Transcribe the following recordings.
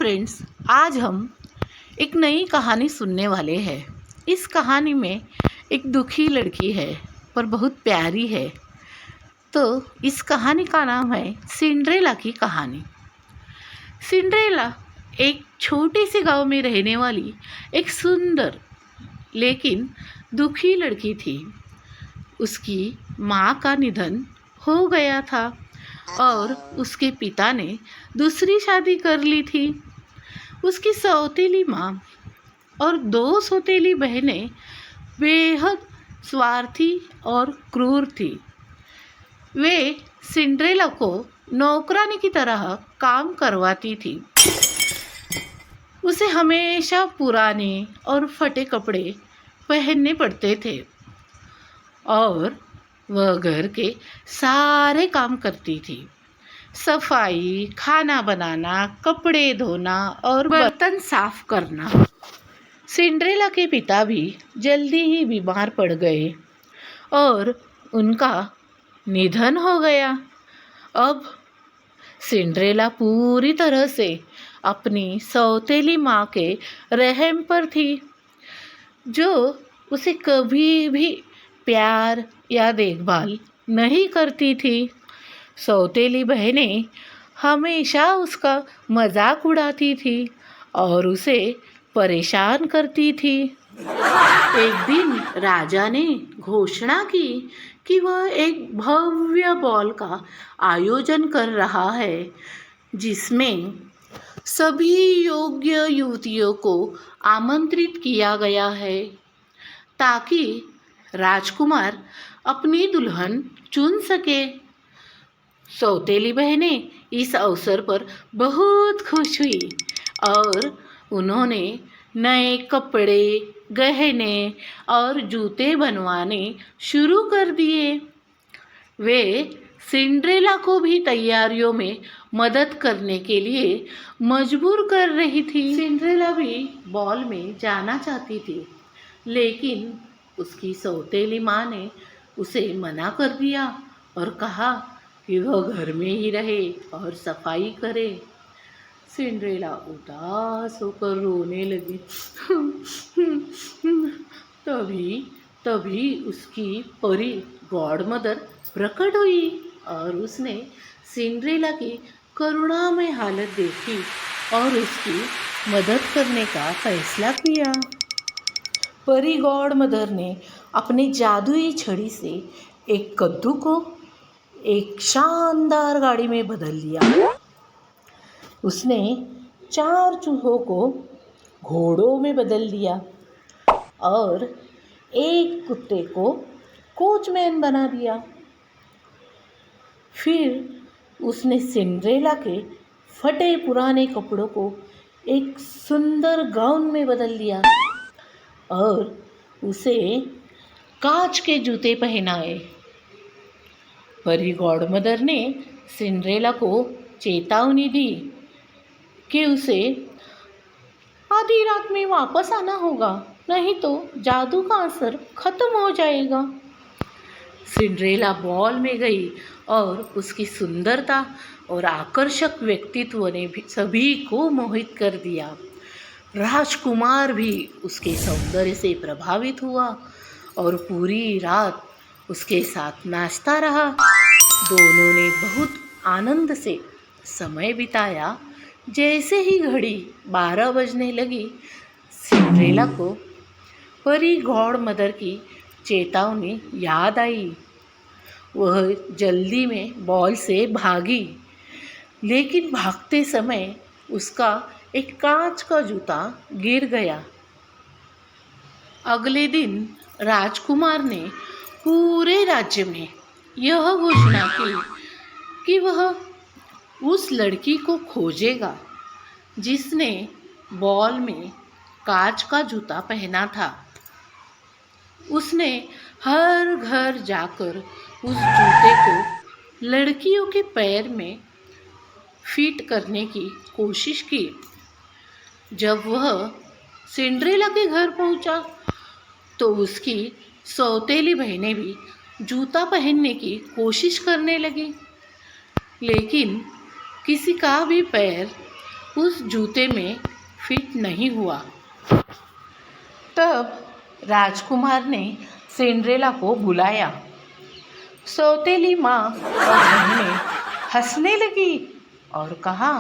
Friends, आज हम एक नई कहानी सुनने वाले हैं। इस कहानी में एक दुखी लड़की है पर बहुत प्यारी है। तो इस कहानी का नाम है सिंड्रेला की कहानी। सिंड्रेला एक छोटे से गांव में रहने वाली एक सुंदर लेकिन दुखी लड़की थी। उसकी माँ का निधन हो गया था और उसके पिता ने दूसरी शादी कर ली थी। उसकी सौतेली माँ और दो सौतेली बहनें बेहद स्वार्थी और क्रूर थी। वे सिंड्रेला को नौकरानी की तरह काम करवाती थी। उसे हमेशा पुराने और फटे कपड़े पहनने पड़ते थे और वह घर के सारे काम करती थी। सफाई, खाना बनाना, कपड़े धोना और बर्तन साफ करना। सिंड्रेला के पिता भी जल्दी ही बीमार पड़ गए और उनका निधन हो गया। अब सिंड्रेला पूरी तरह से अपनी सौतेली माँ के रहम पर थी, जो उसे कभी भी प्यार या देखभाल नहीं करती थी। सौतेली बहनें हमेशा उसका मजाक उड़ाती थी और उसे परेशान करती थी। एक दिन राजा ने घोषणा की कि वह एक भव्य बॉल का आयोजन कर रहा है, जिसमें सभी योग्य युवतियों को आमंत्रित किया गया है ताकि राजकुमार अपनी दुल्हन चुन सके। सौतेली बहनें इस अवसर पर बहुत खुश हुई और उन्होंने नए कपड़े, गहने और जूते बनवाने शुरू कर दिए। वे सिंड्रेला को भी तैयारियों में मदद करने के लिए मजबूर कर रही थी। सिंड्रेला भी बॉल में जाना चाहती थी, लेकिन उसकी सौतेली माँ ने उसे मना कर दिया और कहा कि वह घर में ही रहे और सफाई करे। सिंड्रेला उदास होकर रोने लगी। तभी उसकी परी गॉडमदर प्रकट हुई और उसने सिंड्रेला की करुणामय हालत देखी और उसकी मदद करने का फैसला किया। परी गॉडमदर ने अपनी जादुई छड़ी से एक कद्दू को एक शानदार गाड़ी में बदल दिया। उसने 4 चूहों को घोड़ों में बदल दिया और एक कुत्ते को कोचमैन बना दिया। फिर उसने सिंड्रेला के फटे पुराने कपड़ों को एक सुंदर गाउन में बदल दिया और उसे कांच के जूते पहनाए। परी गॉडमदर ने सिंड्रेला को चेतावनी दी कि उसे आधी रात में वापस आना होगा, नहीं तो जादू का असर खत्म हो जाएगा। सिंड्रेला बॉल में गई और उसकी सुंदरता और आकर्षक व्यक्तित्व ने भी सभी को मोहित कर दिया। राजकुमार भी उसके सौंदर्य से प्रभावित हुआ और पूरी रात उसके साथ नाचता रहा। दोनों ने बहुत आनंद से समय बिताया। जैसे ही घड़ी 12 बजने लगी, सिंड्रेला को परी गॉडमदर की चेतावनी याद आई। वह जल्दी में बॉल से भागी, लेकिन भागते समय उसका एक कांच का जूता गिर गया। अगले दिन राजकुमार ने पूरे राज्य में यह घोषणा की कि वह उस लड़की को खोजेगा जिसने बॉल में कांच का जूता पहना था। उसने हर घर जाकर उस जूते को लड़कियों के पैर में फिट करने की कोशिश की। जब वह सिंड्रेला के घर पहुंचा तो उसकी सौतेली बहनें भी जूता पहनने की कोशिश करने लगी, लेकिन किसी का भी पैर उस जूते में फिट नहीं हुआ। तब राजकुमार ने सिंड्रेला को बुलाया। सौतेली माँ और बहनें हंसने लगी और कहा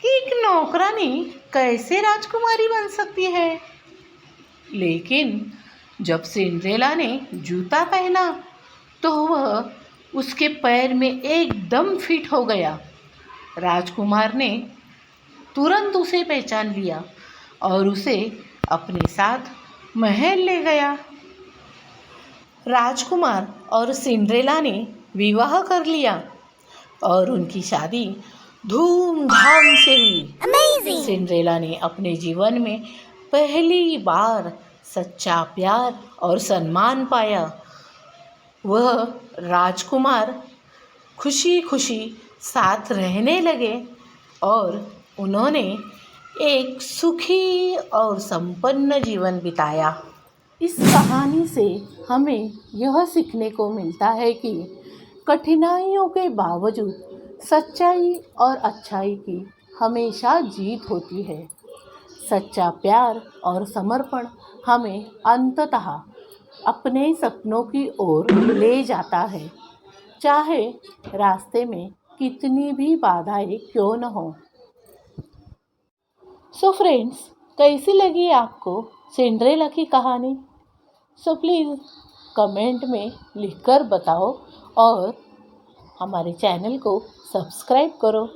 कि एक नौकरानी कैसे राजकुमारी बन सकती है। लेकिन जब सिंड्रेला ने जूता पहना तो वह उसके पैर में एकदम फिट हो गया। राजकुमार ने तुरंत उसे पहचान लिया और उसे अपने साथ महल ले गया। राजकुमार और सिंड्रेला ने विवाह कर लिया और उनकी शादी धूमधाम से हुई। सिंड्रेला ने अपने जीवन में पहली बार सच्चा प्यार और सम्मान पाया। वह राजकुमार खुशी खुशी साथ रहने लगे और उन्होंने एक सुखी और संपन्न जीवन बिताया। इस कहानी से हमें यह सीखने को मिलता है कि कठिनाइयों के बावजूद सच्चाई और अच्छाई की हमेशा जीत होती है। सच्चा प्यार और समर्पण हमें अंततः अपने सपनों की ओर ले जाता है, चाहे रास्ते में कितनी भी बाधाएं क्यों न हो। सो फ्रेंड्स, कैसी लगी आपको सिंड्रेला की कहानी? सो प्लीज़ कमेंट में लिखकर बताओ और हमारे चैनल को सब्सक्राइब करो।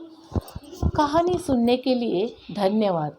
कहानी सुनने के लिए धन्यवाद।